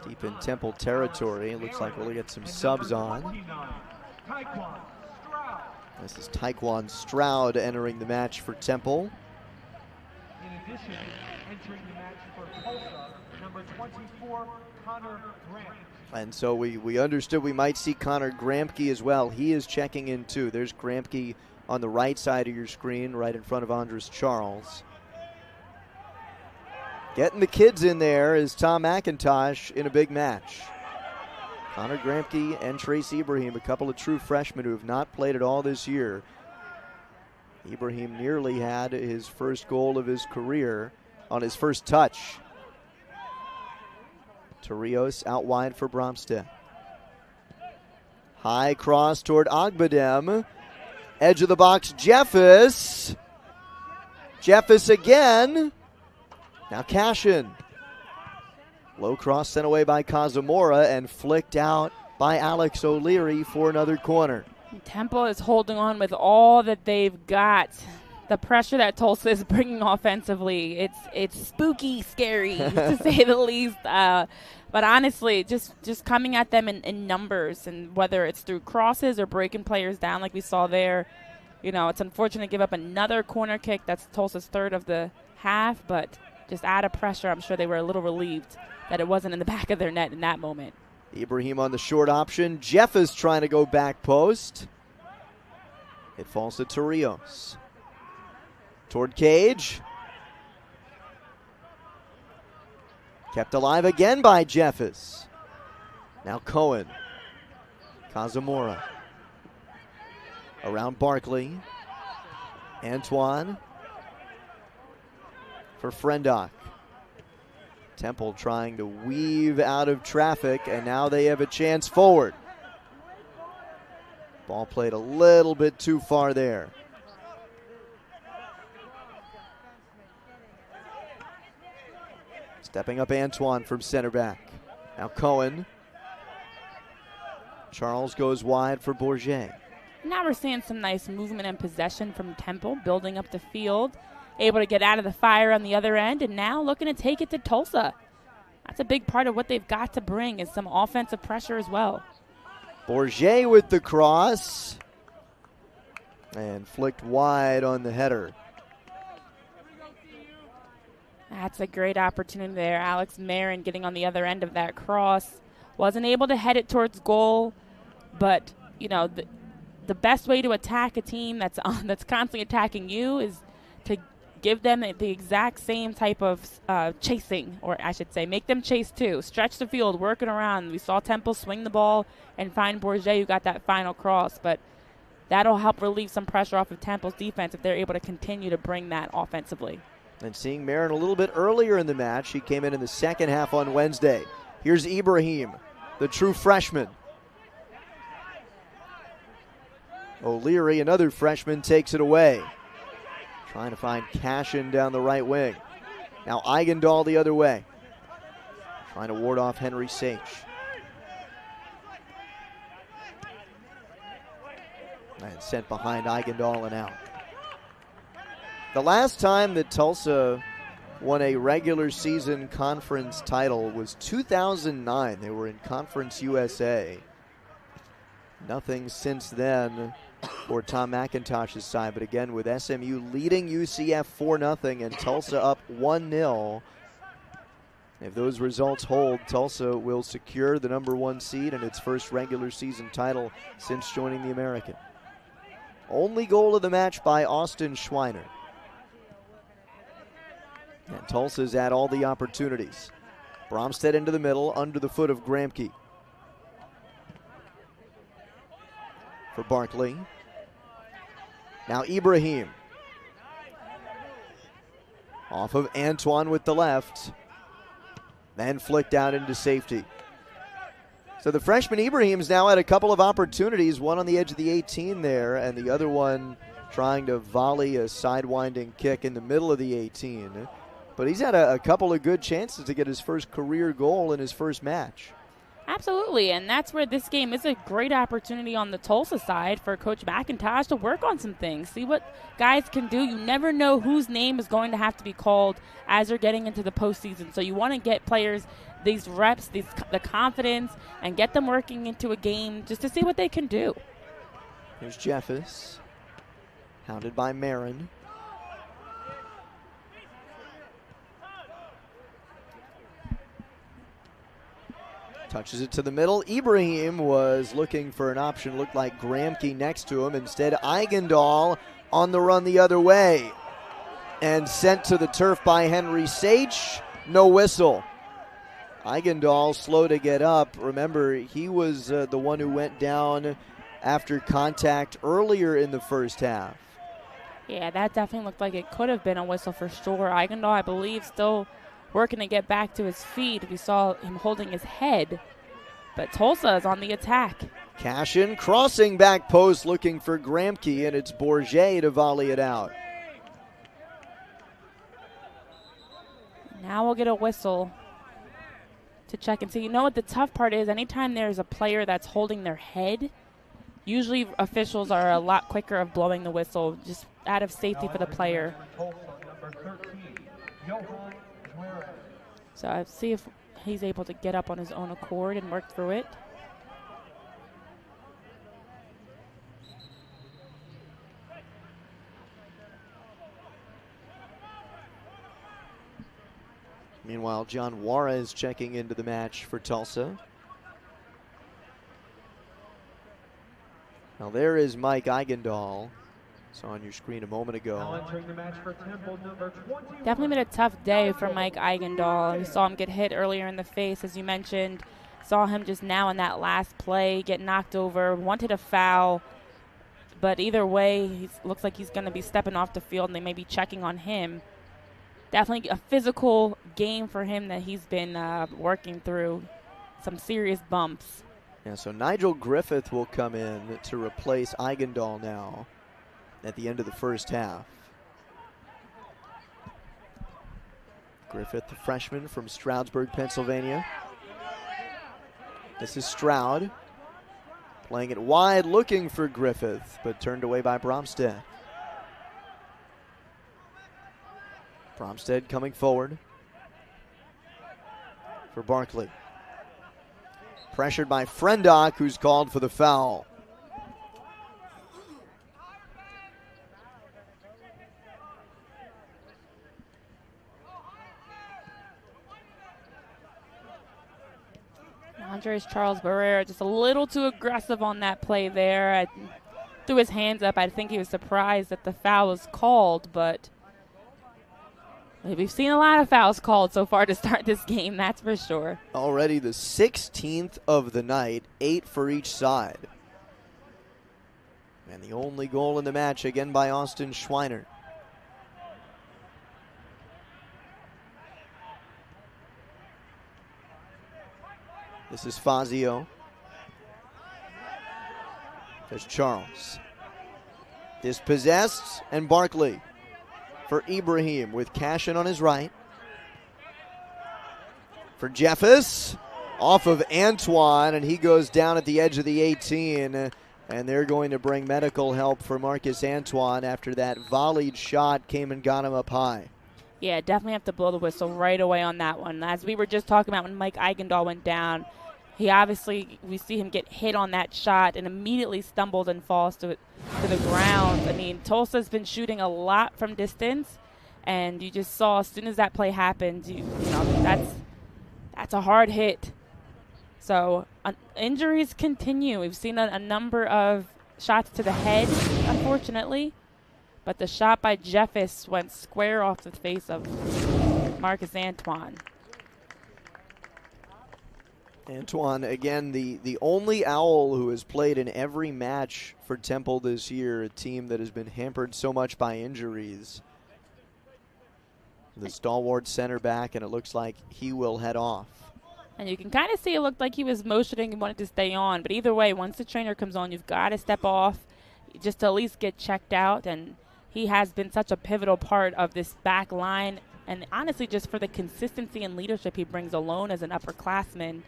Deep in Temple territory. It looks like we'll get some subs on. This is Taekwon Stroud entering the match for Temple. In addition, entering the match for Tulsa, number 24, Connor Grant. And so we understood we might see Connor Gramke as well. He is checking in too. There's Gramke on the right side of your screen, right in front of Andres Charles. Getting the kids in there is Tom McIntosh in a big match. Connor Gramke and Trace Ibrahim, a couple of true freshmen who have not played at all this year. Ibrahim nearly had his first goal of his career on his first touch. Torrijos out wide for Bromstead. High cross toward Ogbadem. Edge of the box, Jeffus. Jeffus again. Now Cashin. Low cross sent away by Kazamora and flicked out by Alex O'Leary for another corner. Temple is holding on with all that they've got. The pressure that Tulsa is bringing offensively, it's spooky, scary, to say the least. But honestly, just coming at them in numbers, and whether it's through crosses or breaking players down like we saw there, it's unfortunate to give up another corner kick. That's Tulsa's third of the half, but just out of pressure, I'm sure they were a little relieved that it wasn't in the back of their net in that moment. Ibrahim on the short option. Jeff is trying to go back post. It falls to Torrijos. Toward Cage. Kept alive again by Jeffus. Now Cohen. Kazamora. Around Barkley. Antoine. For Frendock. Temple trying to weave out of traffic, and now they have a chance forward. Ball played a little bit too far there. Stepping up Antoine from center back. Now Cohen. Charles goes wide for Bourget. Now we're seeing some nice movement and possession from Temple, building up the field, able to get out of the fire on the other end, and now looking to take it to Tulsa. That's a big part of what they've got to bring, is some offensive pressure as well. Bourget with the cross. And flicked wide on the header. That's a great opportunity there. Alex Marin getting on the other end of that cross. Wasn't able to head it towards goal, but, the best way to attack a team that's constantly attacking you is to give them the exact same type of chasing, or I should say, make them chase too. Stretch the field, work it around. We saw Temple swing the ball and find Bourget, who got that final cross, but that'll help relieve some pressure off of Temple's defense if they're able to continue to bring that offensively. And seeing Marin a little bit earlier in the match, he came in the second half on Wednesday. Here's Ibrahim, the true freshman. O'Leary, another freshman, takes it away. Trying to find Cashin down the right wing. Now Eigendal the other way. Trying to ward off Henry Sage. And sent behind Eigendal and out. The last time that Tulsa won a regular season conference title was 2009. They were in Conference USA. Nothing since then for Tom McIntosh's side, but again with SMU leading UCF 4-0 and Tulsa up 1-0. If those results hold, Tulsa will secure the #1 seed and its first regular season title since joining the American. Only goal of the match by Austin Schweiner. And Tulsa's had all the opportunities. Bromstead into the middle, under the foot of Gramke. For Barkley. Now Ibrahim. Off of Antoine with the left. Then flicked out into safety. So the freshman Ibrahim's now had a couple of opportunities, one on the edge of the 18 there, and the other one trying to volley a sidewinding kick in the middle of the 18. But he's had a couple of good chances to get his first career goal in his first match. Absolutely, and that's where this game is a great opportunity on the Tulsa side for Coach McIntosh to work on some things, see what guys can do. You never know whose name is going to have to be called as you're getting into the postseason, so you want to get players these reps, the confidence, and get them working into a game just to see what they can do. Here's Jeffers, hounded by Marin. Touches it to the middle. Ibrahim was looking for an option. Looked like Gramke next to him. Instead, Eigendal on the run the other way. And sent to the turf by Henry Sage. No whistle. Eigendal slow to get up. Remember, he was the one who went down after contact earlier in the first half. Yeah, that definitely looked like it could have been a whistle for sure. Eigendal, I believe, still working to get back to his feet. We saw him holding his head, but Tulsa is on the attack. Cashin crossing back post looking for Gramke, and it's Bourget to volley it out. Now we'll get a whistle to check and see. You know what the tough part is? Anytime there's a player that's holding their head, usually officials are a lot quicker of blowing the whistle just out of safety for the player. So I'll see if he's able to get up on his own accord and work through it. Meanwhile, John Juarez checking into the match for Tulsa. Now there is Mike Eigendal. Saw on your screen a moment ago. Definitely been a tough day for Mike Eigendal. We saw him get hit earlier in the face, as you mentioned. Saw him just now in that last play get knocked over, wanted a foul. But either way, he looks like he's going to be stepping off the field, and they may be checking on him. Definitely a physical game for him that he's been working through. Some serious bumps. Yeah, so Nigel Griffith will come in to replace Eigendal now at the end of the first half. Griffith, the freshman from Stroudsburg, Pennsylvania. This is Stroud playing it wide, looking for Griffith, but turned away by Bromstead. Bromstead coming forward for Barkley. Pressured by Frendock, who's called for the foul. Andres Charles Barrera just a little too aggressive on that play there. Threw his hands up. I think he was surprised that the foul was called, but we've seen a lot of fouls called so far to start this game, that's for sure. Already the 16th of the night, 8 for each side. And the only goal in the match, again by Austin Schweiner. This is Fazio. There's Charles. Dispossessed, and Barkley for Ibrahim with Cashin on his right. For Jeffers, off of Antoine, and he goes down at the edge of the 18, and they're going to bring medical help for Marcus Antoine after that volleyed shot came and got him up high. Yeah, definitely have to blow the whistle right away on that one. As we were just talking about when Mike Eigendal went down, we see him get hit on that shot and immediately stumbles and falls to the ground. I mean, Tulsa's been shooting a lot from distance, and you just saw as soon as that play happened, you know that's a hard hit. So injuries continue. We've seen a number of shots to the head, unfortunately, but the shot by Jeffis went square off the face of Marcus Antoine. Antoine, again, the only Owl who has played in every match for Temple this year, a team that has been hampered so much by injuries. The stalwart center back, and it looks like he will head off. And you can kind of see it looked like he was motioning and wanted to stay on. But either way, once the trainer comes on, you've got to step off just to at least get checked out. And he has been such a pivotal part of this back line. And honestly, just for the consistency and leadership he brings alone as an upperclassman,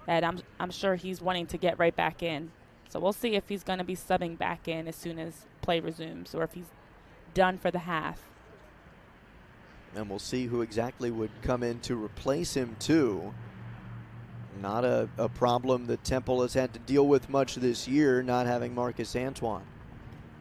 that I'm sure he's wanting to get right back in. So we'll see if he's going to be subbing back in as soon as play resumes or if he's done for the half. And we'll see who exactly would come in to replace him, too. Not a problem that Temple has had to deal with much this year, not having Marcus Antoine.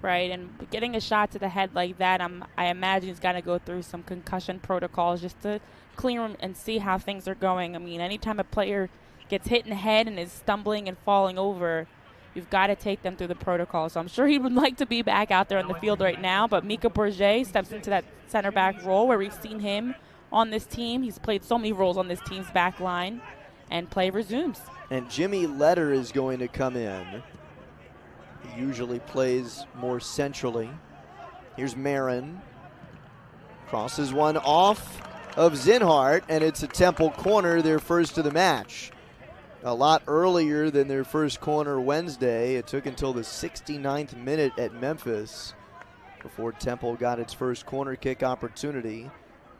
Right, and getting a shot to the head like that, I imagine he's got to go through some concussion protocols just to clear him and see how things are going. I mean, anytime a player gets hit in the head and is stumbling and falling over, you've got to take them through the protocol. So I'm sure he would like to be back out there on the field right now, but Mika Bourget steps into that center back role where we've seen him on this team. He's played so many roles on this team's back line, and play resumes. And Jimmy Letter is going to come in. He usually plays more centrally. Here's Marin. Crosses one off of Zinhart, and it's a Temple corner, their first of the match. A lot earlier than their first corner Wednesday. It took until the 69th minute at Memphis before Temple got its first corner kick opportunity.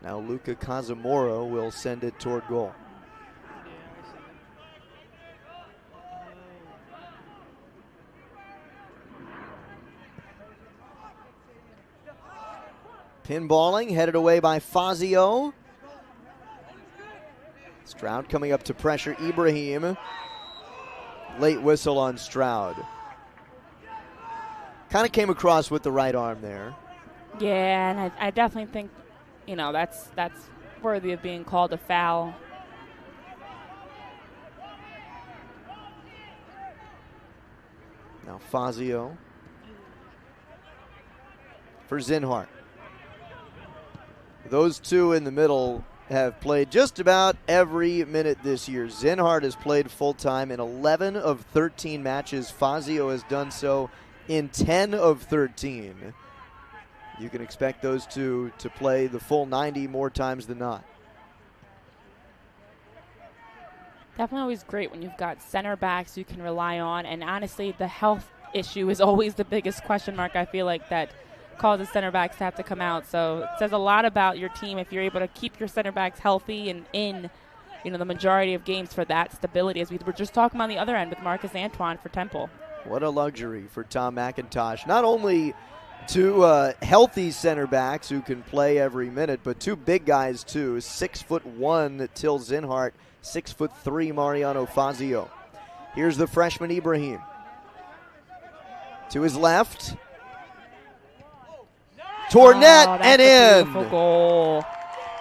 Now Luka Kazamora will send it toward goal. Pinballing, headed away by Fazio. Stroud coming up to pressure Ibrahim. Late whistle on Stroud. Kind of came across with the right arm there. Yeah, and I definitely think, that's worthy of being called a foul. Now Fazio for Zinhart. Those two in the middle have played just about every minute this year. Zinhart has played full-time in 11 of 13 matches. Fazio has done so in 10 of 13. You can expect those two to play the full 90 more times than not. Definitely always great when you've got center backs you can rely on. And honestly, the health issue is always the biggest question mark, I feel like, that causes center backs to have to come out. So it says a lot about your team if you're able to keep your center backs healthy and in the majority of games for that stability, as we were just talking about on the other end with Marcus Antoine for Temple. What a luxury for Tom McIntosh. Not only two healthy center backs who can play every minute, but two big guys too. 6'1" Till Zinhart, 6'3" Mariano Fazio. Here's the freshman Ibrahim. To his left. Toward net and in. Beautiful goal.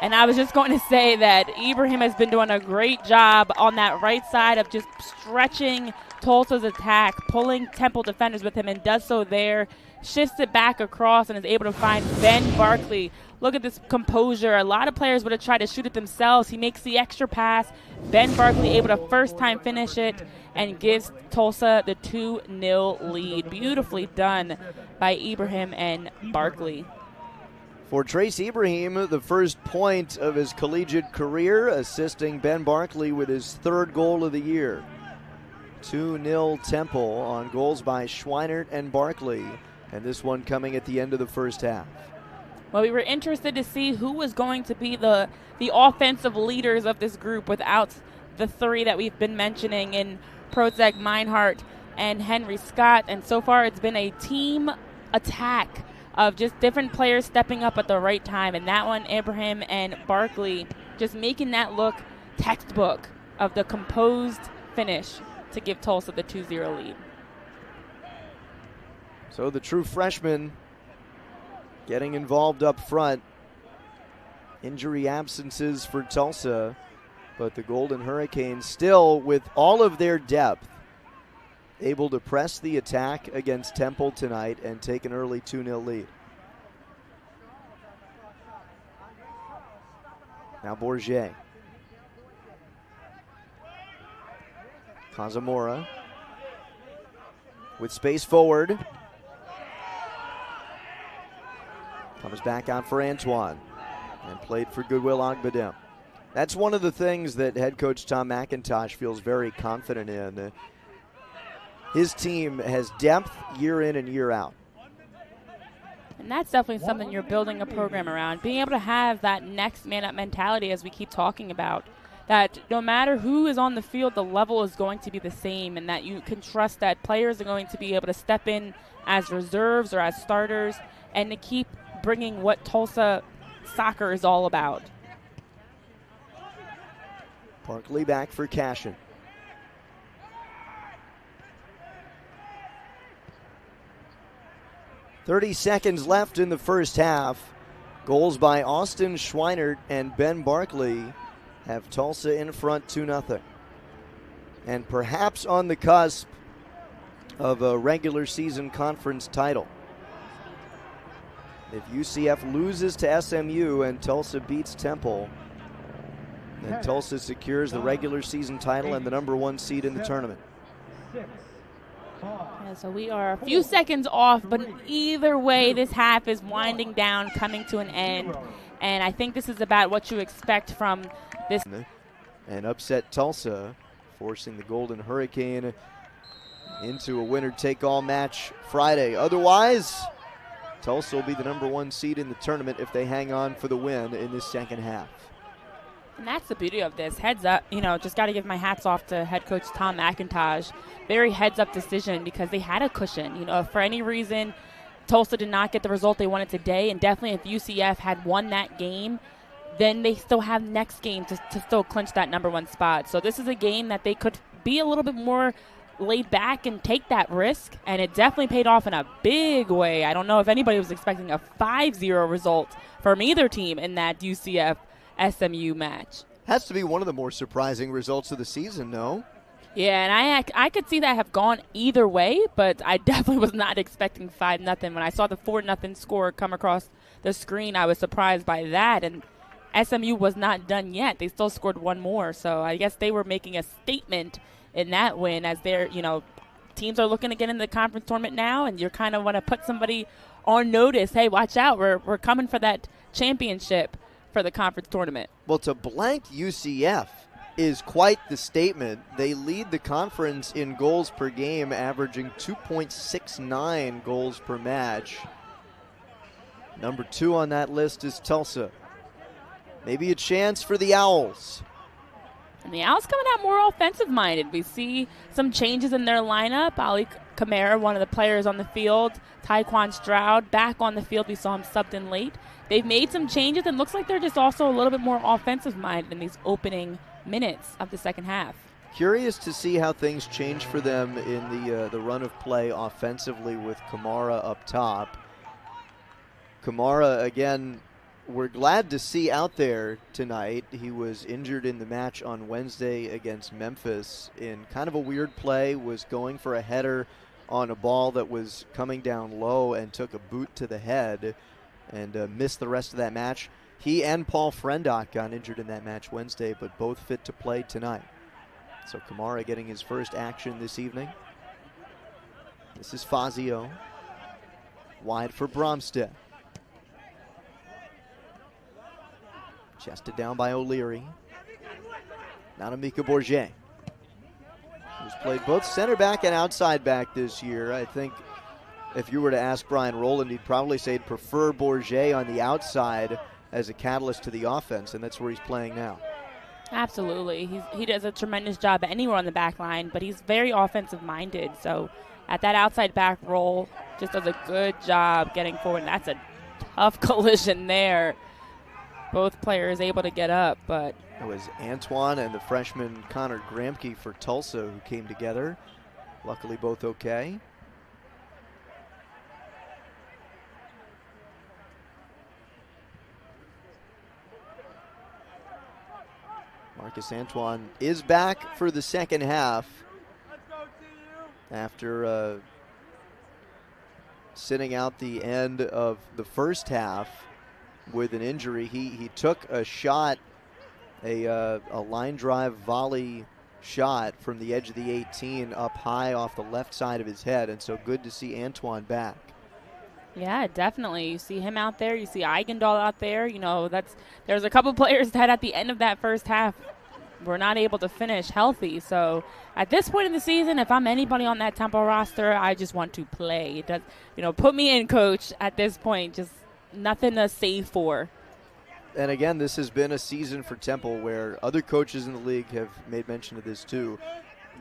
And I was just going to say that Ibrahim has been doing a great job on that right side of just stretching Tulsa's attack, pulling Temple defenders with him, and does so there. Shifts it back across and is able to find Ben Barkley. Look at this composure. A lot of players would have tried to shoot it themselves. He makes the extra pass. Ben Barkley able to first time finish it and gives Tulsa the 2-0 lead. Beautifully done by Ibrahim and Barkley. For Trace Ibrahim, the first point of his collegiate career, assisting Ben Barkley with his third goal of the year. 2-0 Temple on goals by Schweinert and Barkley, and this one coming at the end of the first half. Well, we were interested to see who was going to be the offensive leaders of this group without the three that we've been mentioning in Prozek, Meinhardt, and Henry Scott, and so far it's been a team attack of just different players stepping up at the right time, and that one, Ibrahim and Barkley, just making that look textbook of the composed finish to give Tulsa the 2-0 lead. So the true freshman getting involved up front. Injury absences for Tulsa, but the Golden Hurricanes still, with all of their depth, able to press the attack against Temple tonight and take an early 2-0 lead. Now Bourget. Kazamora with space forward. Comes back out for Antoine and played for Goodwill Agbadem. That's one of the things that head coach Tom McIntosh feels very confident in. His team has depth year in and year out. And that's definitely something you're building a program around. Being able to have that next man up mentality, as we keep talking about. that no matter who is on the field, the level is going to be the same, and that you can trust that players are going to be able to step in as reserves or as starters and to keep bringing what Tulsa soccer is all about. Barkley back for Cashin. .30 seconds left in the first half. Goals by Austin Schweinert and Ben Barkley have Tulsa in front 2-0. And perhaps on the cusp of a regular season conference title. If UCF loses to SMU and Tulsa beats Temple, then Tulsa secures the regular season title and the #1 seed in the tournament. Yeah, so we are a few seconds off, but either way, this half is winding down, coming to an end. And I think this is about what you expect from this. And upset Tulsa, forcing the Golden Hurricane into a winner-take-all match Friday. Otherwise, Tulsa will be the #1 seed in the tournament if they hang on for the win in this second half. And that's the beauty of this. Heads up, just got to give my hats off to head coach Tom McIntosh. Very heads-up decision because they had a cushion. If for any reason Tulsa did not get the result they wanted today, and definitely if UCF had won that game, then they still have next game to still clinch that #1 spot. So this is a game that they could be a little bit more laid back and take that risk, and it definitely paid off in a big way. I don't know if anybody was expecting a 5-0 result from either team in that UCF SMU match. Has to be one of the more surprising results of the season, no? Yeah, and I could see that have gone either way, but I definitely was not expecting 5-0. When I saw the 4-0 score come across the screen, I was surprised by that, and SMU was not done yet. They still scored one more, so I guess they were making a statement in that win as they're, teams are looking to get in the conference tournament now, and you kind of want to put somebody on notice. Hey, watch out, we're coming for that championship for the conference tournament. Well, to blank UCF is quite the statement. They lead the conference in goals per game, averaging 2.69 goals per match. #2 on that list is Tulsa. Maybe a chance for the Owls. And the Owls coming out more offensive-minded. We see some changes in their lineup. Ali Kamara, one of the players on the field. Tyquan Stroud back on the field. We saw him subbed in late. They've made some changes, and looks like they're just also a little bit more offensive-minded in these opening minutes of the second half. Curious to see how things change for them in the run of play offensively with Kamara up top. Kamara, again, we're glad to see out there tonight. He was injured in the match on Wednesday against Memphis in kind of a weird play, was going for a header on a ball that was coming down low and took a boot to the head and missed the rest of that match. He and Paul Frendock got injured in that match Wednesday, but both fit to play tonight. So Kamara getting his first action this evening. This is Fazio. Wide for Bromstead. Chested down by O'Leary. Now to Mika Bourget, who's played both center back and outside back this year. I think if you were to ask Brian Rowland, he'd probably say he'd prefer Bourget on the outside as a catalyst to the offense, and that's where he's playing now. Absolutely. He does a tremendous job anywhere on the back line, but he's very offensive-minded. So at that outside back role, just does a good job getting forward. And that's a tough collision there. Both players able to get up, but it was Antoine and the freshman Connor Gramke for Tulsa who came together. Luckily both okay. Marcus Antoine is back for the second half after sitting out the end of the first half with an injury. He took a shot, a line drive volley shot from the edge of the 18 up high off the left side of his head, and so good to see Antoine back. Yeah, definitely. You see him out there. You see Eigendal out there. There's a couple players that at the end of that first half were not able to finish healthy. So at this point in the season, if I'm anybody on that Temple roster, I just want to play. It does, put me in, coach. At this point, just nothing to save for. and again, this has been a season for Temple where other coaches in the league have made mention of this too.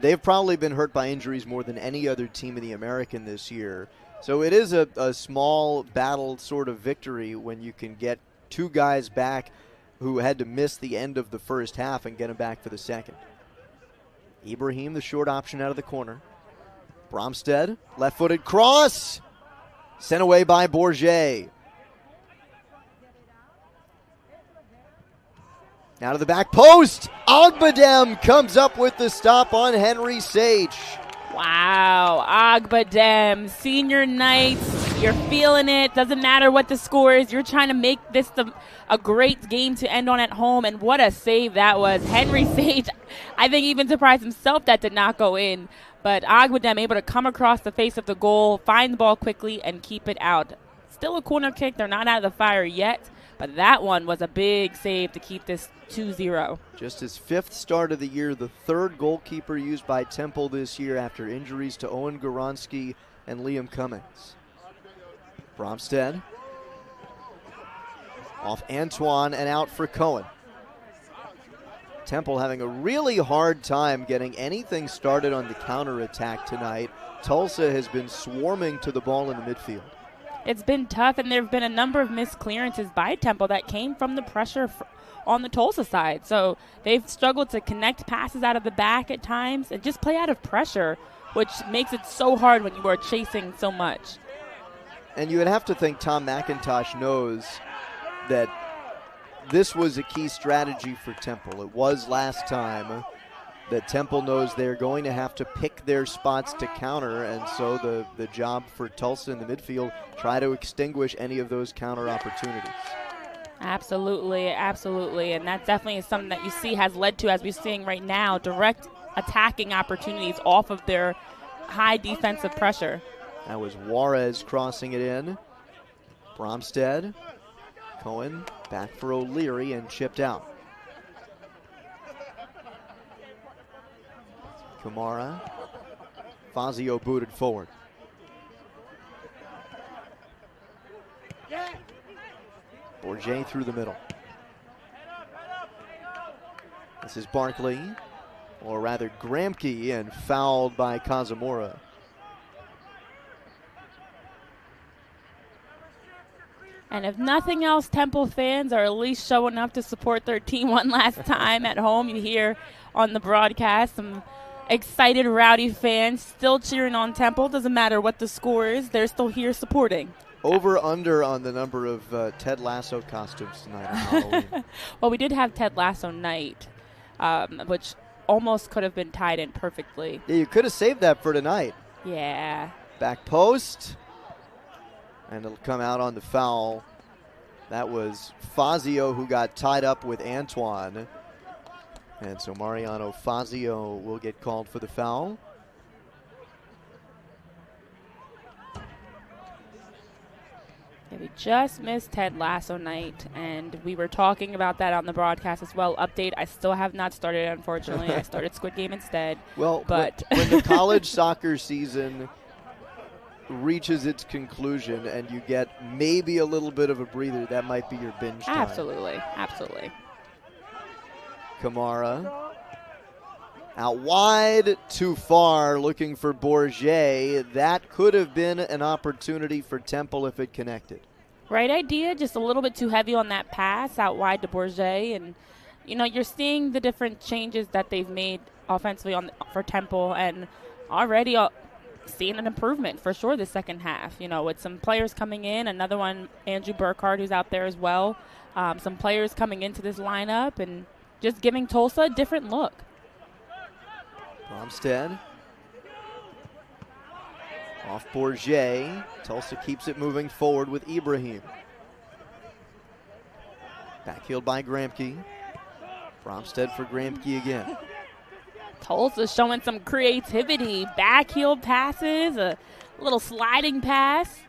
They've probably been hurt by injuries more than any other team in the American this year. So it is a small battle sort of victory when you can get two guys back who had to miss the end of the first half and get them back for the second. Ibrahim, the short option out of the corner. Bromstead, left-footed cross. Sent away by Bourget. Now to the back post. Ogbadem comes up with the stop on Henry Sage. Wow, Ogbadem, senior nights, you're feeling it. Doesn't matter what the score is. You're trying to make this a great game to end on at home, and what a save that was. Henry Sage, I think, even surprised himself that did not go in. But Ogbadem able to come across the face of the goal, find the ball quickly, and keep it out. Still a corner kick. They're not out of the fire yet, but that one was a big save to keep this 2-0. Just his fifth start of the year, the third goalkeeper used by Temple this year after injuries to Owen Goronsky and Liam Cummings. Bromstead off Antoine and out for Cohen. Temple having a really hard time getting anything started on the counterattack tonight. Tulsa has been swarming to the ball in the midfield. It's been tough, and there have been a number of missed clearances by Temple that came from the pressure on the Tulsa side. So they've struggled to connect passes out of the back at times and just play out of pressure, which makes it so hard when you are chasing so much. And you would have to think Tom McIntosh knows that this was a key strategy for Temple. It was last time that Temple knows they're going to have to pick their spots to counter, and so the job for Tulsa in the midfield, try to extinguish any of those counter opportunities. Absolutely, absolutely, and that definitely is something that you see has led to, as we're seeing right now, direct attacking opportunities off of their high defensive pressure. That was Juarez crossing it in. Bromstead, Cohen back for O'Leary and chipped out. Kamara, Fazio booted forward. Bourget through the middle. This is Barkley, or rather Gramke, and fouled by Kazamura. And if nothing else, Temple fans are at least showing up to support their team one last time at home. You hear on the broadcast some excited, rowdy fans still cheering on Temple. Doesn't matter what the score is, they're still here supporting. Over under on the number of Ted Lasso costumes tonight on Halloween. Well, we did have Ted Lasso night, which almost could have been tied in perfectly. Yeah, you could have saved that for tonight. Yeah. Back post. And it'll come out on the foul. That was Fazio who got tied up with Antoine. And so Mariano Fazio will get called for the foul. Yeah, we just missed Ted Lasso night, and we were talking about that on the broadcast as well. Update, I still have not started, unfortunately. I started Squid Game instead. Well, but when the college soccer season reaches its conclusion and you get maybe a little bit of a breather, that might be your binge time. Absolutely, absolutely. Kamara out wide, too far, looking for Bourget. That could have been an opportunity for Temple if it connected. Right idea, just a little bit too heavy on that pass out wide to Bourget. And, you know, you're seeing the different changes that they've made offensively for Temple, and already seeing an improvement for sure the second half, you know, with some players coming in. Another one, Andrew Burkhardt, who's out there as well. Some players coming into this lineup and just giving Tulsa a different look. Bromstead off Bourget. Tulsa keeps it moving forward with Ibrahim. Backheeled by Gramke. Bromstead for Gramke again. Tulsa showing some creativity. Backheel passes, a little sliding pass.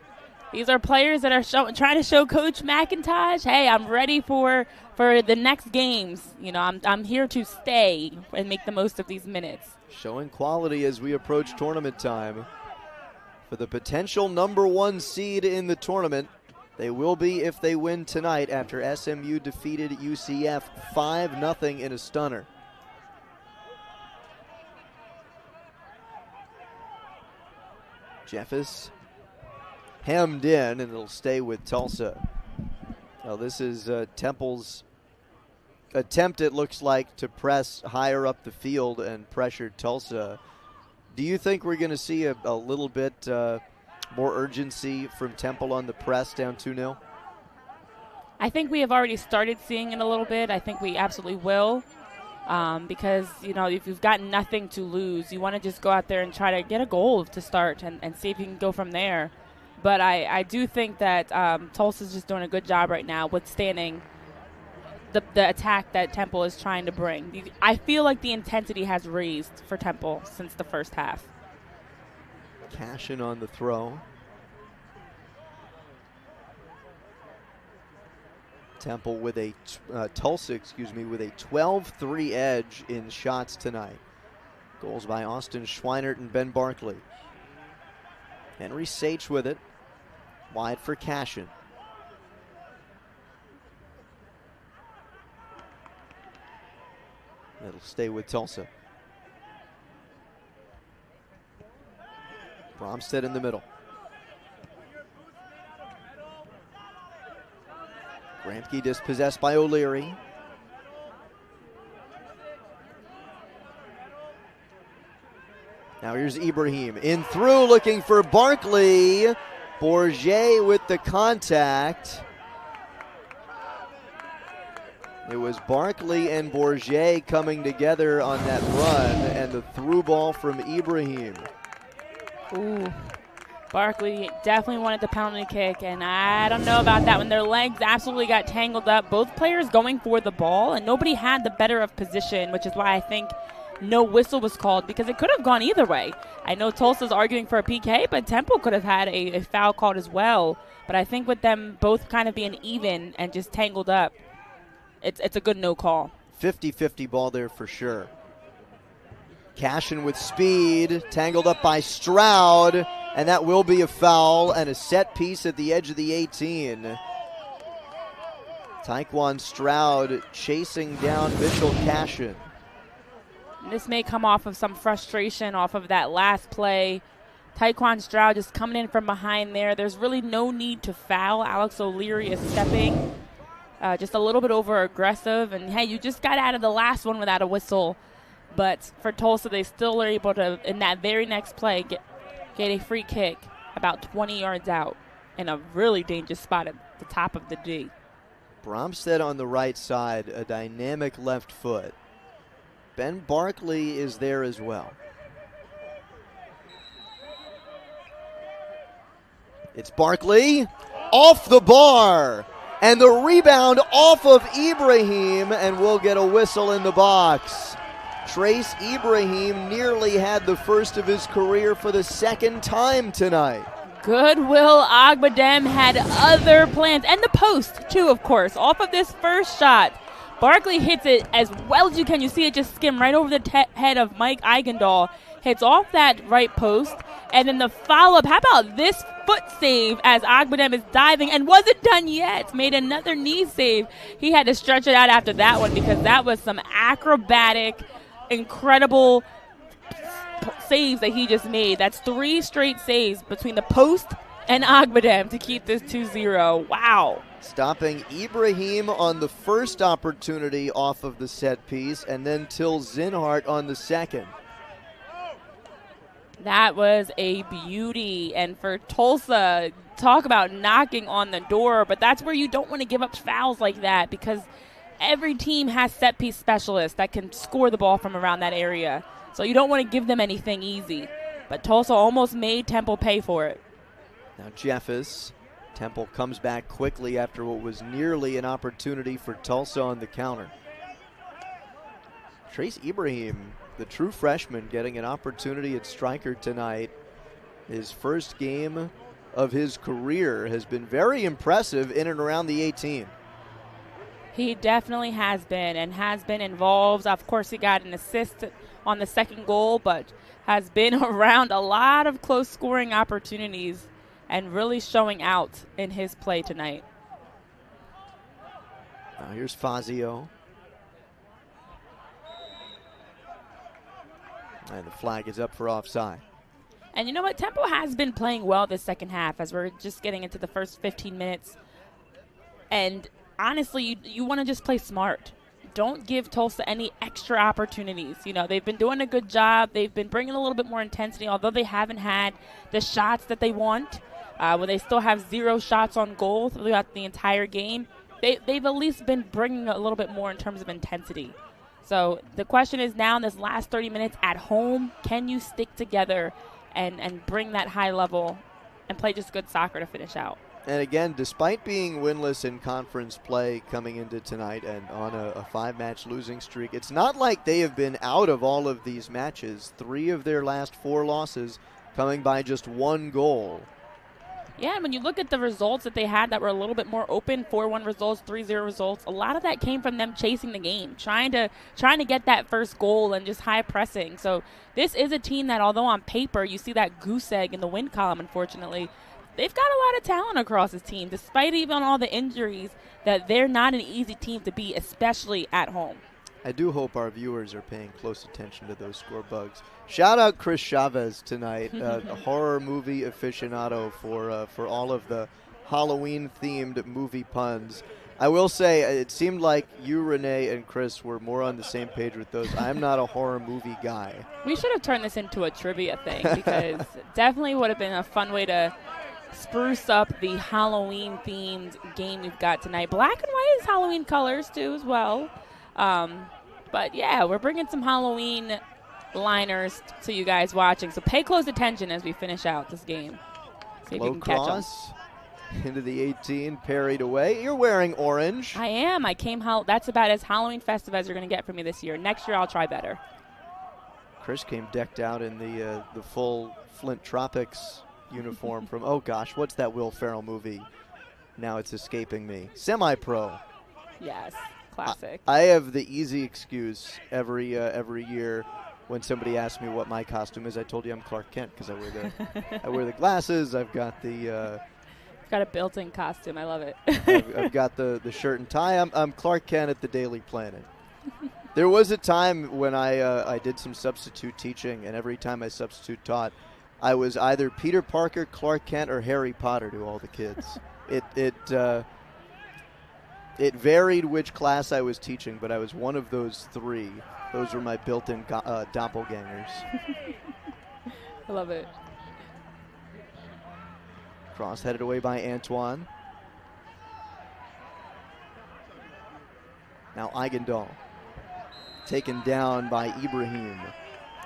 These are players that are trying to show Coach McIntosh, hey, I'm ready for the next games. You know, I'm here to stay and make the most of these minutes. Showing quality as we approach tournament time for the potential #1 seed in the tournament. They will be if they win tonight after SMU defeated UCF 5-0 in a stunner. Jeffers hemmed in, and it'll stay with Tulsa. Now this is Temple's attempt, it looks like, to press higher up the field and pressure Tulsa. Do you think we're going to see a little bit more urgency from Temple on the press down 2-0? I think we have already started seeing it a little bit. I think we absolutely will. Because, if you've got nothing to lose, you want to just go out there and try to get a goal to start and see if you can go from there. But I do think that Tulsa's just doing a good job right now withstanding the attack that Temple is trying to bring. I feel like the intensity has raised for Temple since the first half. Cashin on the throw. Temple with Tulsa with a 12-3 edge in shots tonight. Goals by Austin Schweinert and Ben Barkley. Henry Sage with it. Wide for Cashin. It'll stay with Tulsa. Bromstead in the middle. Gramke dispossessed by O'Leary. Now here's Ibrahim. In through, looking for Barkley. Bourget with the contact. It was Barkley and Bourget coming together on that run, and the through ball from Ibrahim. Ooh. Barkley definitely wanted the penalty kick, and I don't know about that one. Their legs absolutely got tangled up. Both players going for the ball, and nobody had the better of position, which is why I think no whistle was called, because it could have gone either way. I know Tulsa's arguing for a PK, but Temple could have had a foul called as well. But I think with them both kind of being even and just tangled up, it's a good no call. 50-50 ball there for sure. Cashin with speed, tangled up by Stroud, and that will be a foul and a set piece at the edge of the 18. Taekwon Stroud chasing down Mitchell Cashin. This may come off of some frustration off of that last play. Taekwon Stroud just coming in from behind there. There's really no need to foul. Alex O'Leary is stepping just a little bit over aggressive. And, hey, you just got out of the last one without a whistle. But for Tulsa, they still are able to, in that very next play, get a free kick about 20 yards out in a really dangerous spot at the top of the D. Bromstead on the right side, a dynamic left foot. Ben Barkley is there as well. It's Barkley off the bar, and the rebound off of Ibrahim, and we'll get a whistle in the box. Trace Ibrahim nearly had the first of his career for the second time tonight. Goodwill Agbadem had other plans, and the post too, of course, off of this first shot. Barkley hits it as well as you can. You see it just skim right over the head of Mike Eigendall. Hits off that right post. And then the follow-up, how about this foot save as Agbadem is diving and wasn't done yet. Made another knee save. He had to stretch it out after that one because that was some acrobatic, incredible saves that he just made. That's 3 straight saves between the post and Agbadem to keep this 2-0. Wow. Stopping Ibrahim on the first opportunity off of the set piece, and then Till Zinhart on the second. That was a beauty. And for Tulsa, talk about knocking on the door, but that's where you don't want to give up fouls like that because every team has set piece specialists that can score the ball from around that area. So you don't want to give them anything easy. But Tulsa almost made Temple pay for it. Now Jeffers. Temple comes back quickly after what was nearly an opportunity for Tulsa on the counter. Trace Ibrahim, the true freshman, getting an opportunity at striker tonight. His first game of his career has been very impressive in and around the 18. He definitely has been and has been involved. Of course, he got an assist on the second goal, but has been around a lot of close scoring opportunities and really showing out in his play tonight. Now here's Fazio. And the flag is up for offside. And you know what? Temple has been playing well this second half as we're just getting into the first 15 minutes. And honestly, you want to just play smart. Don't give Tulsa any extra opportunities. You know, they've been doing a good job. They've been bringing a little bit more intensity, although they haven't had the shots that they want. When they still have 0 shots on goal throughout the entire game, they've at least been bringing a little bit more in terms of intensity. So the question is now in this last 30 minutes at home, can you stick together and bring that high level and play just good soccer to finish out? And again, despite being winless in conference play coming into tonight and on a 5-match losing streak, it's not like they have been out of all of these matches. 3 of their last 4 losses coming by just 1 goal. Yeah, and when you look at the results that they had that were a little bit more open, 4-1 results, 3-0 results, a lot of that came from them chasing the game, trying to get that first goal and just high pressing. So this is a team that, although on paper you see that goose egg in the win column, unfortunately, they've got a lot of talent across this team, despite even all the injuries, that they're not an easy team to beat, especially at home. I do hope our viewers are paying close attention to those score bugs. Shout out Chris Chavez tonight, a horror movie aficionado for all of the Halloween-themed movie puns. I will say it seemed like you, Renee, and Chris were more on the same page with those. I'm not a horror movie guy. We should have turned this into a trivia thing because definitely would have been a fun way to spruce up the Halloween-themed game we've got tonight. Black and white is Halloween colors, too, as well. But, yeah, we're bringing some Halloween liners to you guys watching. So pay close attention as we finish out this game. See if you can catch them. Cross into the 18, parried away. You're wearing orange. I am. That's about as Halloween festive as you're going to get from me this year. Next year I'll try better. Chris came decked out in the full Flint Tropics uniform from, oh gosh, what's that Will Ferrell movie? Now it's escaping me. Semi-Pro. Yes, classic. I have the easy excuse every year when somebody asks me what my costume is. I told you I'm Clark Kent because I wear the glasses. I've got the got a built-in costume. I love it. I've got the shirt and tie. I'm Clark Kent at the Daily Planet. There was a time when I did some substitute teaching, and every time I substitute taught, I was either Peter Parker, Clark Kent, or Harry Potter to all the kids. It varied which class I was teaching, but I was one of those 3. Those were my built-in doppelgangers. I love it. Cross headed away by Antoine. Now Eigendal taken down by Ibrahim.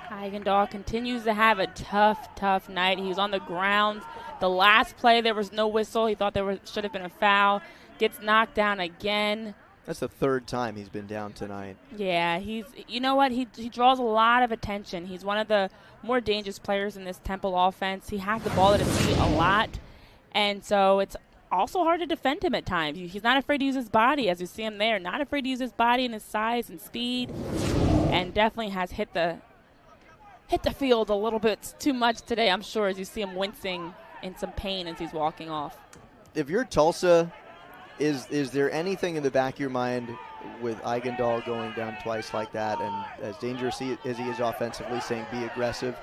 Eigendal continues to have a tough night. He was on the ground. The last play, there was no whistle. He thought should have been a foul. Gets knocked down again. That's the 3rd time he's been down tonight. Yeah, you know what? He draws a lot of attention. He's one of the more dangerous players in this Temple offense. He has the ball at his feet a lot. And so it's also hard to defend him at times. He's not afraid to use his body, as you see him there. Not afraid to use his body and his size and speed. And definitely has hit the field a little bit too much today, I'm sure, as you see him wincing in some pain as he's walking off. If you're Tulsa, is there anything in the back of your mind with Eigendal going down twice like that and as dangerous as he is offensively, saying be aggressive?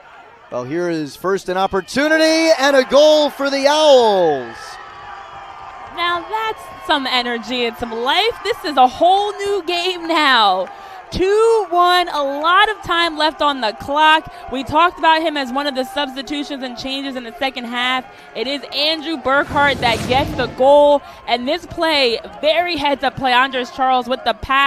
Well, here is first an opportunity and a goal for the Owls. Now that's some energy and some life. This is a whole new game now. 2-1, a lot of time left on the clock. We talked about him as one of the substitutions and changes in the second half. It is Andrew Burkhart that gets the goal. And this play, very heads-up play, Andres Charles with the pass.